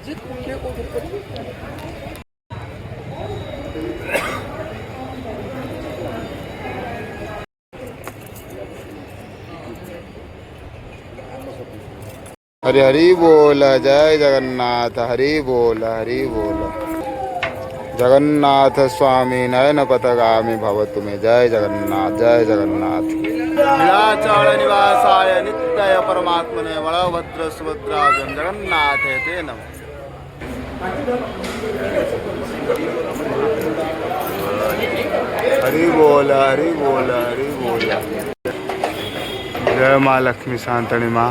हरि हरि बोल, जय जगन्नाथ, हरि बोल, हरि बोल। जगन्नाथ स्वामी नयन पथगामी भव तुम्हें, जय जगन्नाथ, जय जगन्नाथ। नीलाचल निवासाय नित्याय परमात्मने बलभद्र सुभद्राभ्यां जगन्नाथ ते नमः। हरि बोल, हरि बोल, हरि बोल। जय माँ लक्ष्मी शांतनी माँ।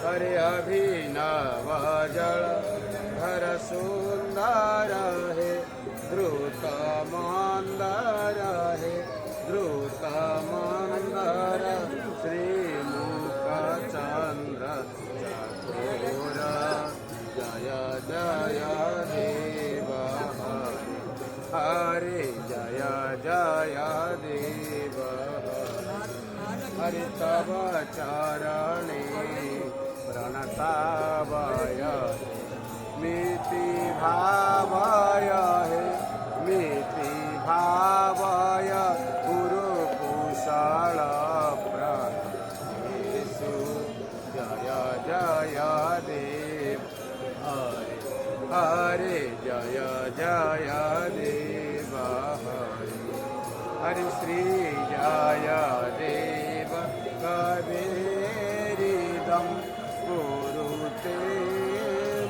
हरे अभिनव जल धर सुंदर है, द्रुत मंदर है, द्रुत मंदर श्रीमुख चंद्र चकोर। जय जय देव हरे, जय जय देव हरि। तव चरणे प्रणतावय मिति भावय हे, मिति भावय गुरु कुशल प्रणेषु। जय जय देव हरे, हरे जय जय देव हरे। हरि श्री जय देव कबीरिदं कुरुते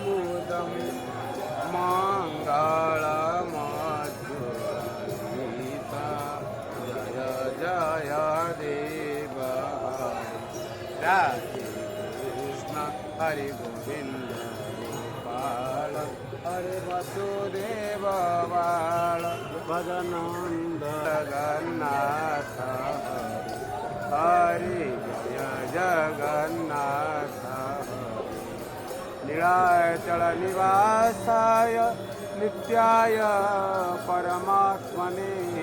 मुदं मंगलमधुरगीता। जय जय देव हरे, राधे कृष्ण हरि गोविंद गोपाल, हरे वसुदेव बाल भजनंद जगन्नाथ हरे, जय जगन्नाथ हरे। नीलाचल निवासाय नित्याय परमात्मने